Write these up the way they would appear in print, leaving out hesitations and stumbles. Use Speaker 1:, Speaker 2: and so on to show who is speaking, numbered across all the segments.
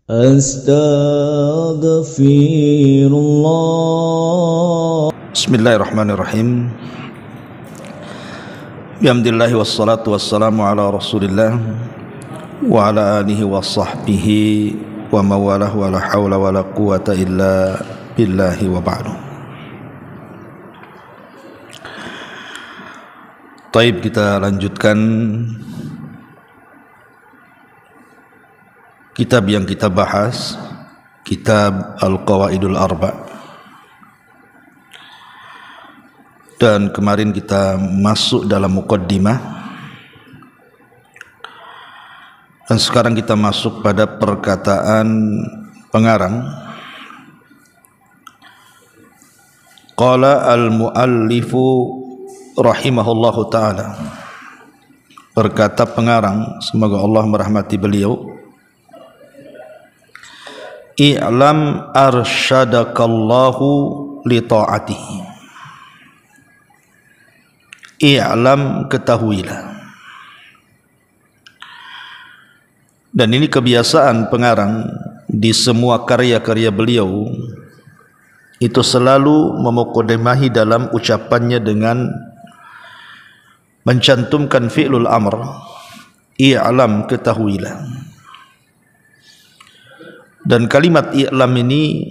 Speaker 1: Astaghfirullah. Bismillahirrahmanirrahim. Bihamdillahi wassalatu wassalamu ala rasulillah wa ala alihi wa sahbihi wa mawalah wa la hawla wa la quwata illa billahi wa ba'du. Taib, kita lanjutkan kitab yang kita bahas, kitab Al-Qawaidul Arba'. Dan kemarin kita masuk dalam muqaddimah, dan sekarang kita masuk pada perkataan pengarang. Qala al-muallifu rahimahullahu ta'ala, berkata pengarang, semoga Allah merahmati beliau, i'lam arsyadakallahu li ta'atihi. I'lam, ketahuilah. Dan ini kebiasaan pengarang di semua karya-karya beliau, itu selalu memukaddimahi dalam ucapannya dengan mencantumkan fi'lul amr, i'lam, ketahuilah. Dan kalimat i'lam ini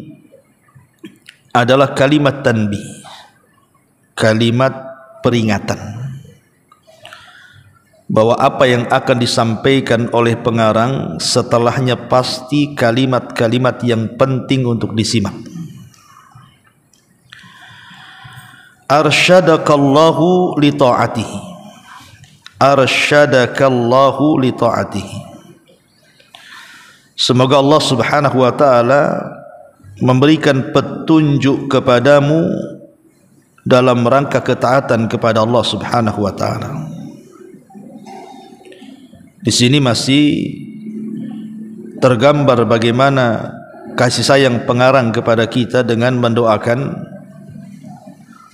Speaker 1: adalah kalimat tanbih, kalimat peringatan bahwa apa yang akan disampaikan oleh pengarang setelahnya pasti kalimat-kalimat yang penting untuk disimak. Arsyadakallahu li ta'atihi, arsyadakallahu li ta'atihi. Semoga Allah subhanahu wa ta'ala memberikan petunjuk kepadamu dalam rangka ketaatan kepada Allah subhanahu wa ta'ala. Di sini masih tergambar bagaimana kasih sayang pengarang kepada kita dengan mendoakan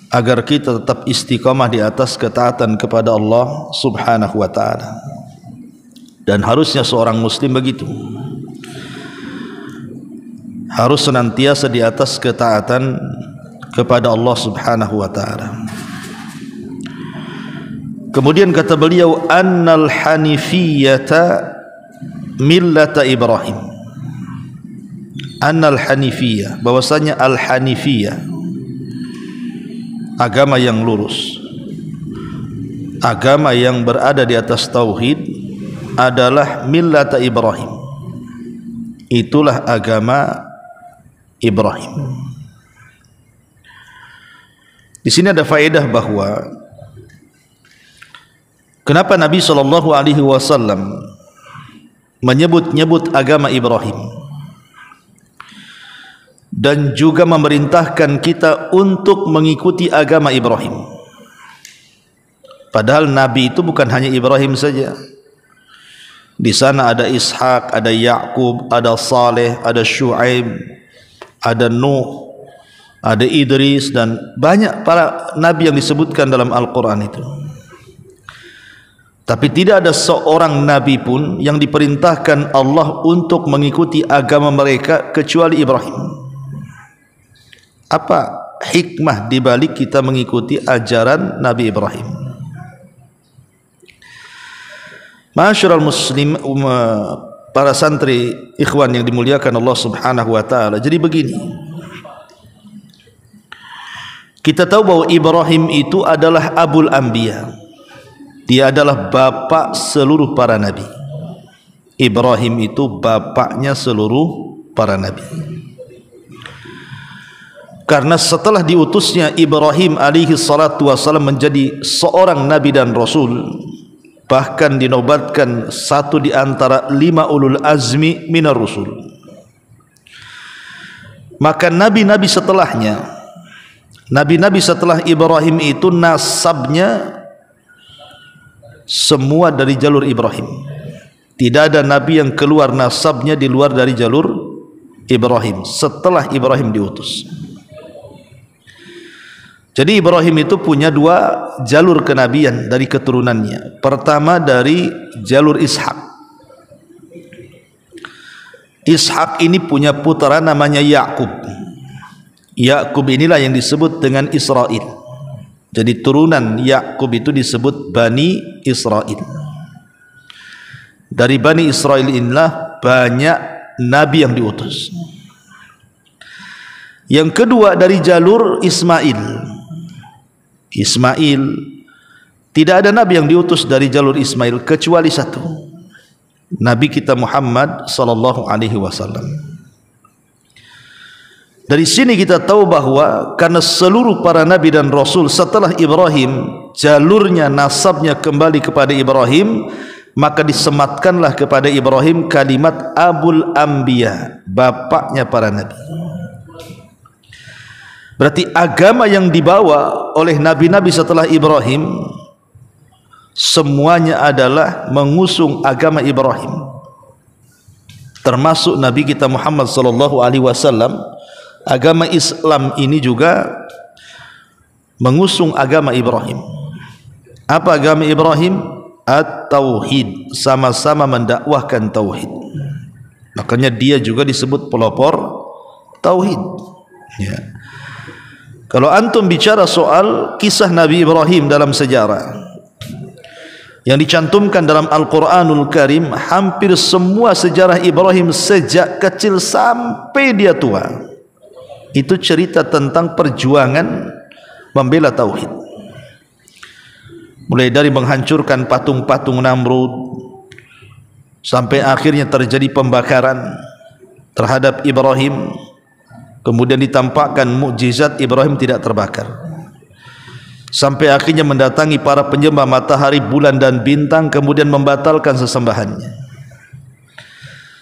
Speaker 1: agar kita tetap istiqamah di atas ketaatan kepada Allah subhanahu wa ta'ala. Dan harusnya seorang muslim begitu, harus senantiasa di atas ketaatan kepada Allah subhanahu wa ta'ala. Kemudian kata beliau, annal hanifiyata millata Ibrahim. Annal hanifiyah, bahwasanya al-hanifiyah, agama yang lurus, agama yang berada di atas tauhid, adalah millata Ibrahim. Itulah agama Ibrahim. Di sini ada faedah bahwa kenapa Nabi SAW menyebut-nyebut agama Ibrahim dan juga memerintahkan kita untuk mengikuti agama Ibrahim. Padahal Nabi itu bukan hanya Ibrahim saja. Di sana ada Ishak, ada Ya'qub, ada Saleh, ada Syu'aib, ada Nuh, ada Idris, dan banyak para nabi yang disebutkan dalam Al-Quran itu. Tapi tidak ada seorang nabi pun yang diperintahkan Allah untuk mengikuti agama mereka kecuali Ibrahim. Apa hikmah dibalik kita mengikuti ajaran Nabi Ibrahim? Ma'asyiral muslim, para santri ikhwan yang dimuliakan Allah subhanahu wa ta'ala. Jadi begini, kita tahu bahwa Ibrahim itu adalah Abul Anbiya. Dia adalah bapak seluruh para nabi. Ibrahim itu bapaknya seluruh para nabi. Karena setelah diutusnya Ibrahim alaihi salatu wassalam menjadi seorang nabi dan rasul, bahkan dinobatkan satu di antara 5 ulul azmi minar rusul, maka nabi-nabi setelahnya, nabi-nabi setelah Ibrahim itu nasabnya semua dari jalur Ibrahim. Tidak ada nabi yang keluar nasabnya di luar dari jalur Ibrahim setelah Ibrahim diutus. Jadi Ibrahim itu punya 2 jalur kenabian dari keturunannya. Pertama dari jalur Ishak. Ishak ini punya putera namanya Yakub. Yakub inilah yang disebut dengan Israel. Jadi turunan Yakub itu disebut Bani Israel. Dari Bani Israel inilah banyak nabi yang diutus. Yang kedua dari jalur Ismail. Ismail, tidak ada nabi yang diutus dari jalur Ismail kecuali satu, Nabi kita Muhammad sallallahu alaihi wasallam. Dari sini kita tahu bahwa karena seluruh para nabi dan rasul setelah Ibrahim jalurnya, nasabnya kembali kepada Ibrahim, maka disematkanlah kepada Ibrahim kalimat Abul Anbiya, bapaknya para nabi. Berarti agama yang dibawa oleh nabi-nabi setelah Ibrahim semuanya adalah mengusung agama Ibrahim, termasuk Nabi kita Muhammad sallallahu alaihi wasallam. Agama Islam ini juga mengusung agama Ibrahim. Apa agama Ibrahim? At-tauhid, sama-sama mendakwahkan tauhid. Makanya dia juga disebut pelopor tauhid. Ya. Kalau antum bicara soal kisah Nabi Ibrahim dalam sejarah yang dicantumkan dalam Al-Quranul Karim, hampir semua sejarah Ibrahim sejak kecil sampai dia tua itu cerita tentang perjuangan membela tauhid. Mulai dari menghancurkan patung-patung Namrud sampai akhirnya terjadi pembakaran terhadap Ibrahim, kemudian ditampakkan mukjizat Ibrahim tidak terbakar, sampai akhirnya mendatangi para penyembah matahari, bulan dan bintang, kemudian membatalkan sesembahannya,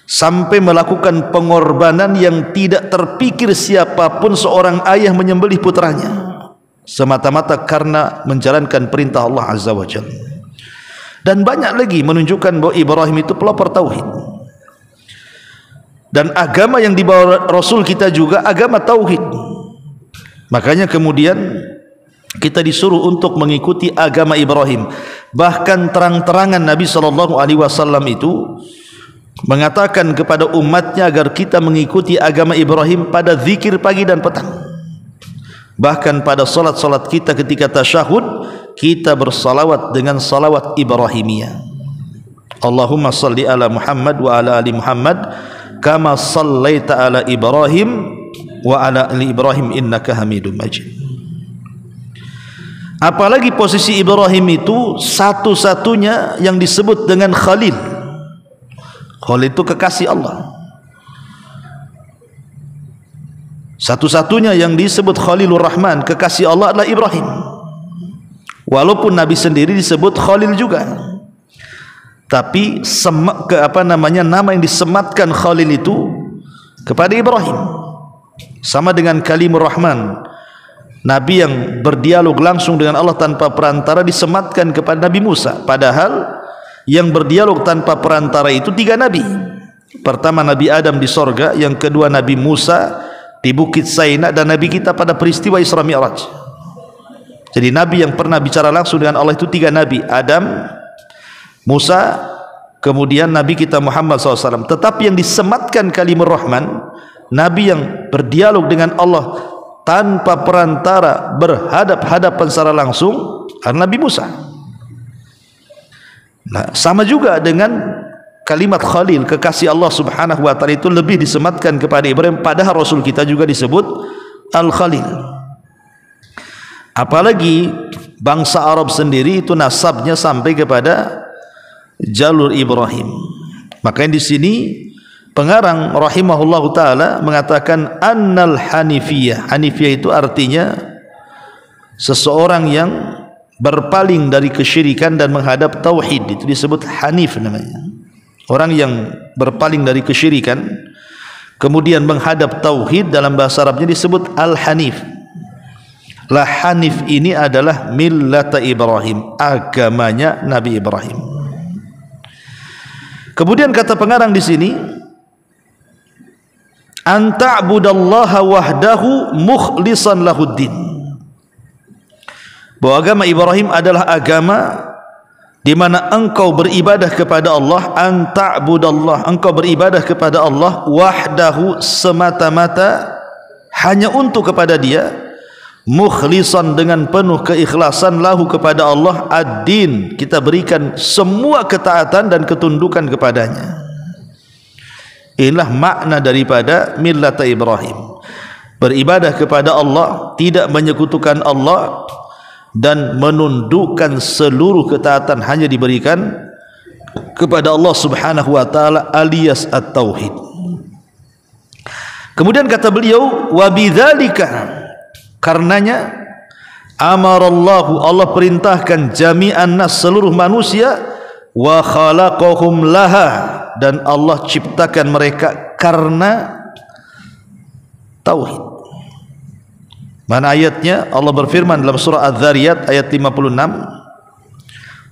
Speaker 1: sampai melakukan pengorbanan yang tidak terpikir siapapun seorang ayah menyembelih putranya semata-mata karena menjalankan perintah Allah Azza wa Jalla. Dan banyak lagi menunjukkan bahwa Ibrahim itu pelopor tauhid. Dan agama yang dibawa Rasul kita juga agama tauhid. Makanya kemudian kita disuruh untuk mengikuti agama Ibrahim. Bahkan terang-terangan Nabi SAW itu mengatakan kepada umatnya agar kita mengikuti agama Ibrahim pada zikir pagi dan petang. Bahkan pada salat-salat kita ketika tasyahud, kita bersalawat dengan salawat Ibrahimiyah. Allahumma salli ala Muhammad wa ala ali Muhammad kama sallaita ala Ibrahim wa ala ali Ibrahim innaka Hamidum Majid. Apalagi posisi Ibrahim itu satu-satunya yang disebut dengan Khalil. Khalil itu kekasih Allah. Satu-satunya yang disebut Khalilur Rahman, kekasih Allah, adalah Ibrahim. Walaupun Nabi sendiri disebut Khalil juga, tapi nama yang disematkan Khalil itu kepada Ibrahim. Sama dengan Kalimur Rahman, Nabi yang berdialog langsung dengan Allah tanpa perantara disematkan kepada Nabi Musa. Padahal yang berdialog tanpa perantara itu 3 Nabi. Pertama Nabi Adam di sorga, yang kedua Nabi Musa di Bukit Saina, dan Nabi kita pada peristiwa Isra Mi'raj. Jadi Nabi yang pernah bicara langsung dengan Allah itu 3 Nabi, Adam, Musa, kemudian Nabi kita Muhammad SAW. Tetapi yang disematkan Kalimur Rahman, Nabi yang berdialog dengan Allah tanpa perantara, berhadap-hadapan secara langsung, adalah Nabi Musa. Nah, sama juga dengan kalimat Khalil, kekasih Allah Subhanahu wa taala, itu lebih disematkan kepada Ibrahim, padahal Rasul kita juga disebut Al-Khalil. Apalagi bangsa Arab sendiri itu nasabnya sampai kepada jalur Ibrahim. Makanya di sini pengarang rahimahullahu taala mengatakan annal hanifiyah. Hanifiyah itu artinya seseorang yang berpaling dari kesyirikan dan menghadap tauhid, itu disebut hanif namanya. Orang yang berpaling dari kesyirikan kemudian menghadap tauhid, dalam bahasa Arabnya disebut al-hanif. La hanif ini adalah millata Ibrahim, agamanya Nabi Ibrahim. Kemudian kata pengarang di sini, an ta'budallaha wahdahu mukhlishan lahuddin. Bahwa agama Ibrahim adalah agama di mana engkau beribadah kepada Allah, an ta'budallah, engkau beribadah kepada Allah wahdahu, semata-mata hanya untuk kepada Dia, mukhlisan, dengan penuh keikhlasan, lahu, kepada Allah, ad-din, kita berikan semua ketaatan dan ketundukan kepadanya. Inilah makna daripada millata Ibrahim, beribadah kepada Allah, tidak menyekutukan Allah, dan menundukkan seluruh ketaatan hanya diberikan kepada Allah Subhanahu wa taala, alias at-tauhid. Kemudian kata beliau, wa bidzalika, karenanya amarallahu, Allah perintahkan, jami'an nas, seluruh manusia, wa khalaqahum laha, dan Allah ciptakan mereka karena tauhid. Mana ayatnya? Allah berfirman dalam surah Az-Zariyat ayat 56,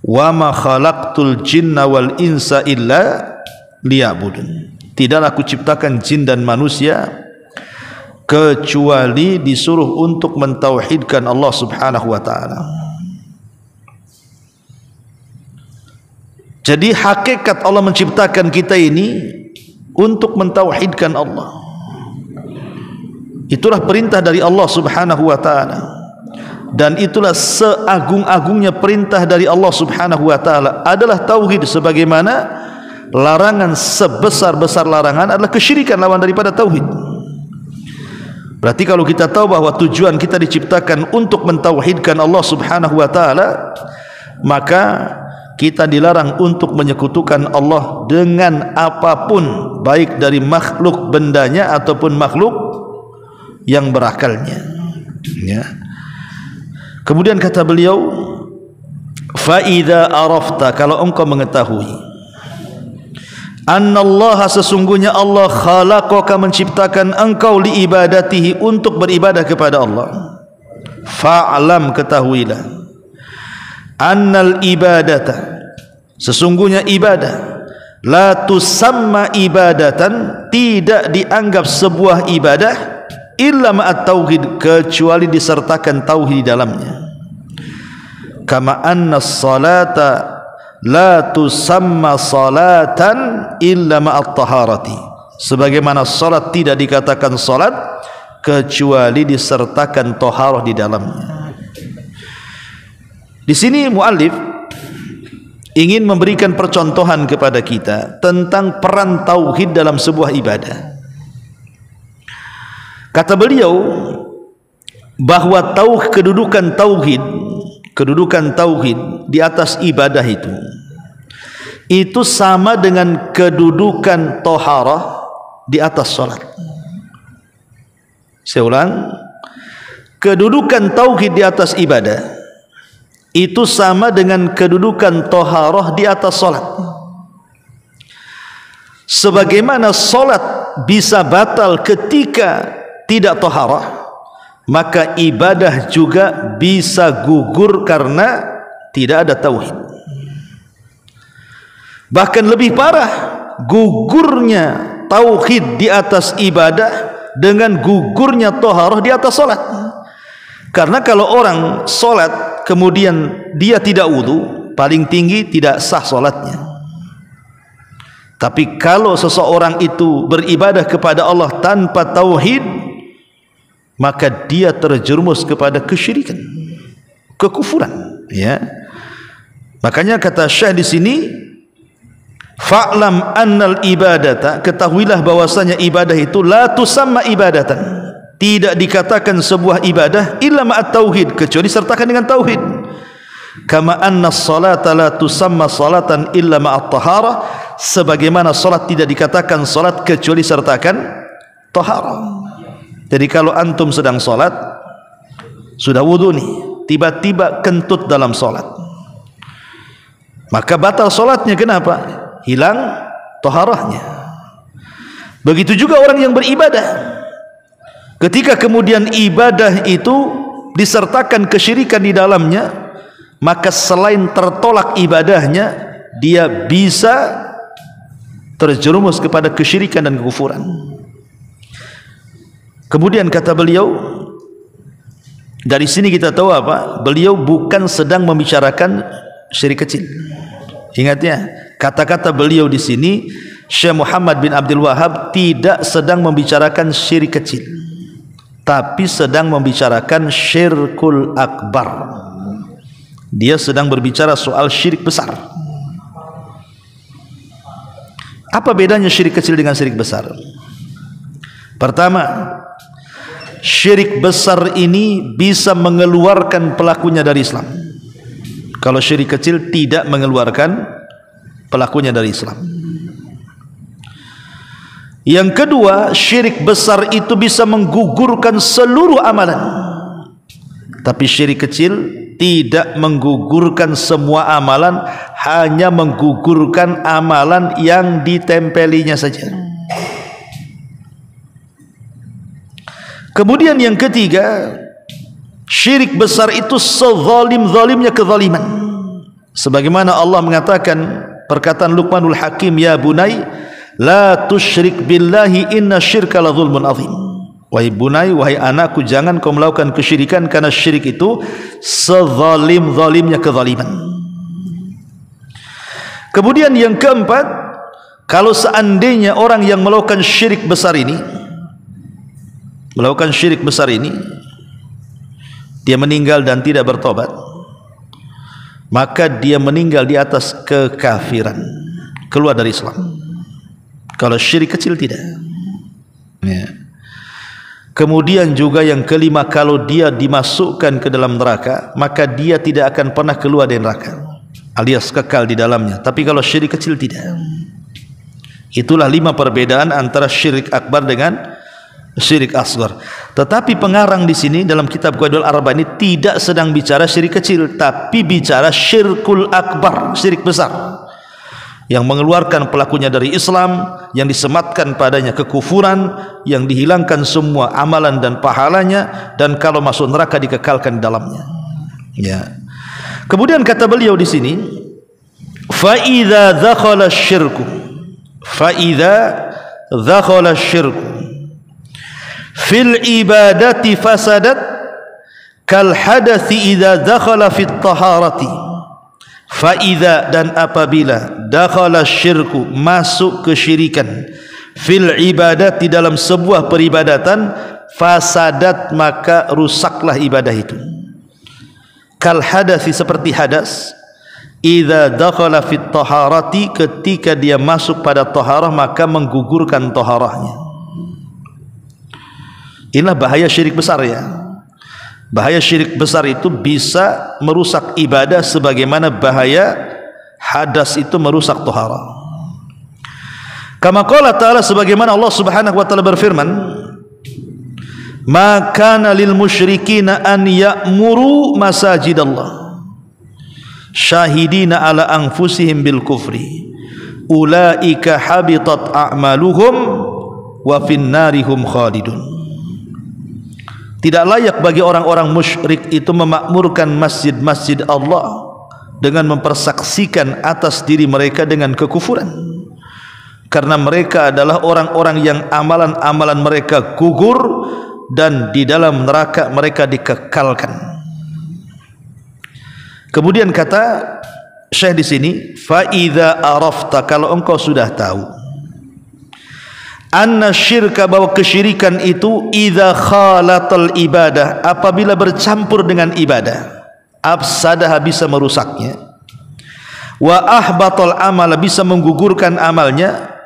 Speaker 1: wa ma khalaqtul jinna wal insa illa liya'budun, tidaklah aku ciptakan jin dan manusia kecuali disuruh untuk mentauhidkan Allah Subhanahu wa taala. Jadi hakikat Allah menciptakan kita ini untuk mentauhidkan Allah. Itulah perintah dari Allah Subhanahu wa taala, dan itulah seagung-agungnya perintah dari Allah Subhanahu wa taala adalah tauhid, sebagaimana larangan sebesar-besar larangan adalah kesyirikan, lawan daripada tauhid. Berarti kalau kita tahu bahwa tujuan kita diciptakan untuk mentauhidkan Allah Subhanahu wa taala, maka kita dilarang untuk menyekutukan Allah dengan apapun, baik dari makhluk bendanya ataupun makhluk yang berakalnya, ya. Kemudian kata beliau, fa idza arafta, kalau engkau mengetahui, annallaha, sesungguhnya Allah, khalaqaka, menciptakan engkau, li ibadatihi, untuk beribadah kepada Allah, fa'lam, ketahuilah, annal ibadata, sesungguhnya ibadah, la tusamma ibadatan, tidak dianggap sebuah ibadah, illa ma'at tauhid, kecuali disertakan tauhid di dalamnya. Kama anna salata la tusamma salatan illa ma'at taharati, sebagaimana salat tidak dikatakan salat kecuali disertakan taharah di dalamnya. Di sini muallif ingin memberikan percontohan kepada kita tentang peran tauhid dalam sebuah ibadah. Kata beliau bahwa kedudukan tauhid di atas ibadah itu sama dengan kedudukan taharah di atas salat. Saya ulang, kedudukan tauhid di atas ibadah itu sama dengan kedudukan taharah di atas salat. Sebagaimana salat bisa batal ketika tidak taharah, maka ibadah juga bisa gugur karena tidak ada tauhid. Bahkan lebih parah, gugurnya tauhid di atas ibadah dengan gugurnya taharah di atas salat. Karena kalau orang salat kemudian dia tidak wudu, paling tinggi tidak sah salatnya. Tapi kalau seseorang itu beribadah kepada Allah tanpa tauhid, maka dia terjerumus kepada kesyirikan, kekufuran, ya. Makanya kata Syekh di sini, fa'lam annal ibadata, ketahuilah bahwasanya ibadah itu la tusamma ibadatan, tidak dikatakan sebuah ibadah illa ma'at tauhid, kecuali sertakan dengan tauhid. Kama anna salata la tusamma salatan illa ma'at taharah, sebagaimana salat tidak dikatakan salat kecuali sertakan taharah. Jadi kalau antum sedang salat, sudah wudu nih, tiba-tiba kentut dalam salat, maka batal salatnya. Kenapa? Hilang taharahnya. Begitu juga orang yang beribadah, ketika kemudian ibadah itu disertakan kesyirikan di dalamnya, maka selain tertolak ibadahnya, dia bisa terjerumus kepada kesyirikan dan kekufuran. Kemudian kata beliau, dari sini kita tahu apa? Beliau bukan sedang membicarakan syirik kecil. Ingat ya, kata-kata beliau di sini Syekh Muhammad bin Abdul Wahab tidak sedang membicarakan syirik kecil, tapi sedang membicarakan syirkul akbar. Dia sedang berbicara soal syirik besar. Apa bedanya syirik kecil dengan syirik besar? Pertama, syirik besar ini bisa mengeluarkan pelakunya dari Islam. Kalau syirik kecil tidak mengeluarkan pelakunya dari Islam. Yang kedua, syirik besar itu bisa menggugurkan seluruh amalan. Tapi syirik kecil tidak menggugurkan semua amalan, hanya menggugurkan amalan yang ditempelinya saja. Kemudian yang ketiga, syirik besar itu sezalim-zalimnya kezaliman. Sebagaimana Allah mengatakan perkataan Luqmanul Hakim, ya bunai la tusyrik billahi inna syirka la zulmun azim. Wahai bunai, wahai anakku, jangan kau melakukan kesyirikan, karena syirik itu sezalim-zalimnya kezaliman. Kemudian yang keempat, kalau seandainya orang yang melakukan syirik besar ini, dia meninggal dan tidak bertobat, maka dia meninggal di atas kekafiran, keluar dari Islam. Kalau syirik kecil tidak ya. Kemudian juga yang kelima, kalau dia dimasukkan ke dalam neraka, maka dia tidak akan pernah keluar dari neraka, alias kekal di dalamnya. Tapi kalau syirik kecil tidak. Itulah 5 perbedaan antara syirik akbar dengan syirik asghar. Tetapi pengarang di sini dalam kitab Qawaidul Arba'ah ini tidak sedang bicara syirik kecil, tapi bicara syirkul akbar, syirik besar, yang mengeluarkan pelakunya dari Islam, yang disematkan padanya kekufuran, yang dihilangkan semua amalan dan pahalanya, dan kalau masuk neraka dikekalkan di dalamnya. Ya. Kemudian kata beliau di sini, fa idza dzakhala syirku, fil ibadati fasadat kal hadathi idza dzakhala fit taharati. Faida, dan apabila dakhala syirku, masuk kesyirikan, fil ibadat, di dalam sebuah peribadatan, fasadat, maka rusaklah ibadah itu. Kal hadathi, seperti hadas, idza dakhala fit taharati, ketika dia masuk pada taharah maka menggugurkan taharahnya. Inilah bahaya syirik besar ya. Bahaya syirik besar itu bisa merusak ibadah sebagaimana bahaya hadas itu merusak taharah. Kama qala ta'ala, sebagaimana Allah Subhanahu wa taala berfirman, ma kana lil musyrikina an ya'muru masajidallah syahidina ala anfusihim bil kufri ulaika habitat a'maluhum wa fin narihum khalidun. Tidak layak bagi orang-orang musyrik itu memakmurkan masjid-masjid Allah dengan mempersaksikan atas diri mereka dengan kekufuran, karena mereka adalah orang-orang yang amalan-amalan mereka gugur dan di dalam neraka mereka dikekalkan. Kemudian kata Syekh di sini, fa idza arafta, kalau engkau sudah tahu, anna syirka, bahwa kesyirikan itu, idza khalatal ibadah, apabila bercampur dengan ibadah, afsadah, bisa merusaknya, wa ahbatal amal, bisa menggugurkan amalnya,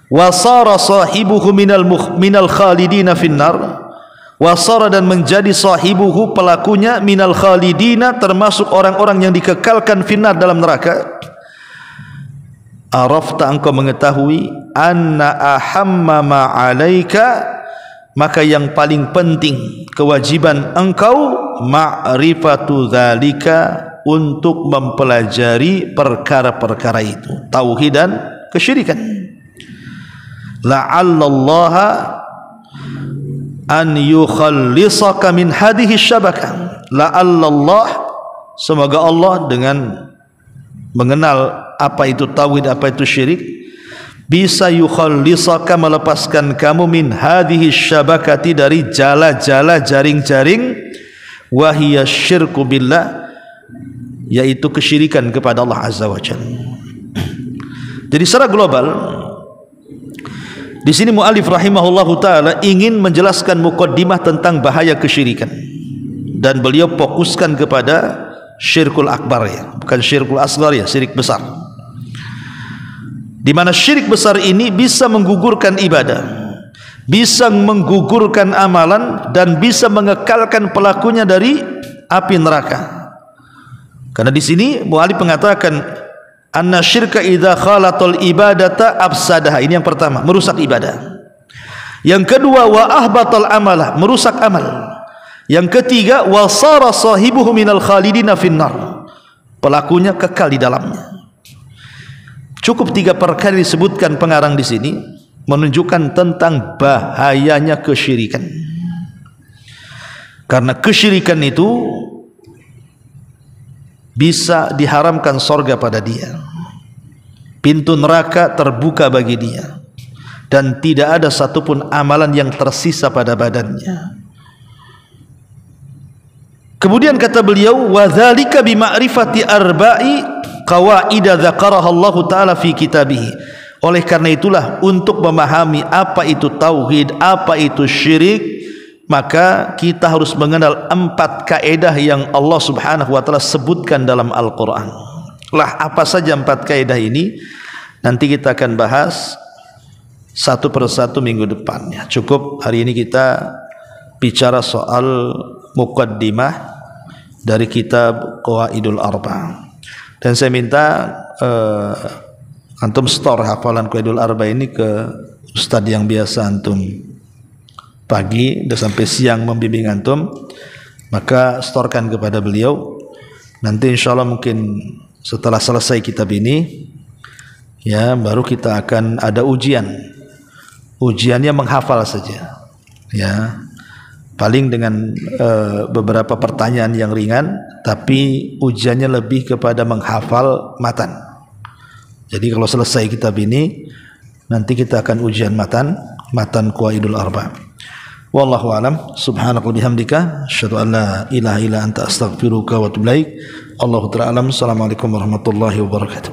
Speaker 1: wa sara sahibuhu minal khalidina finnar, wa sara, dan menjadi sahibuhu, pelakunya, minal khalidina, termasuk orang-orang yang dikekalkan finnar, dalam neraka. Arafta, engkau mengetahui, anna ahamma ma'alaika, maka yang paling penting, kewajiban engkau, ma'rifatu dzalika, untuk mempelajari perkara-perkara itu, tauhid dan kesyirikan. La'allallaha an yukhallisaka min hadhihi syabakah, la'allallah, semoga Allah dengan mengenal apa itu tauhid, apa itu syirik, bisa yukhallisaka, melepaskan kamu, min hadhihi syabakati, dari jala-jala, jaring-jaring, wahiyya syirku billah, yaitu kesyirikan kepada Allah Azza wa Jalla. Jadi secara global di sini mu'alif rahimahullahu taala ingin menjelaskan muqaddimah tentang bahaya kesyirikan, dan beliau fokuskan kepada syirkul akbar, ya, bukan syirkul asghar, ya, syirik besar, di mana syirik besar ini bisa menggugurkan ibadah, bisa menggugurkan amalan, dan bisa mengekalkan pelakunya dari api neraka. Karena di sini mu'alif mengatakan anna syirka idza khalatal ibadata afsadaha. Ini yang pertama, merusak ibadah. Yang kedua, wa ahbatal amala, merusak amal. Yang ketiga, wa sara sahibuhu minal khalidina finnar, pelakunya kekal di dalamnya. Cukup 3 perkara disebutkan pengarang di sini menunjukkan tentang bahayanya kesyirikan. Karena kesyirikan itu bisa diharamkan sorga pada dia, pintu neraka terbuka bagi dia, dan tidak ada satupun amalan yang tersisa pada badannya. Kemudian kata beliau, wa dzalika bi ma'rifati arba'i qawaida dzakaraha Allah taala fi kitabih. Oleh karena itulah, untuk memahami apa itu tauhid, apa itu syirik, maka kita harus mengenal 4 kaedah yang Allah Subhanahu wa taala sebutkan dalam Al-Qur'an. Lah, apa saja 4 kaedah ini? Nanti kita akan bahas satu persatu minggu depan, ya. Cukup hari ini kita bicara soal muqaddimah dari kitab Qawaidul Arba'. Dan saya minta antum store hafalan Qawaidul Arba' ini ke ustadz yang biasa antum pagi dan sampai siang membimbing antum, maka storekan kepada beliau. Nanti insya Allah mungkin setelah selesai kitab ini, ya, baru kita akan ada ujian. Ujiannya menghafal saja, ya, paling dengan beberapa pertanyaan yang ringan, tapi ujiannya lebih kepada menghafal matan. Jadi kalau selesai kitab ini, nanti kita akan ujian matan Qawaidul Arba'. Wallahu a'lam. Subhanaka bihamdika asyhadu an la ilaha illa anta astaghfiruka wa atubu ilaik. Allahu ta'ala alam. Assalamualaikum warahmatullahi wabarakatuh.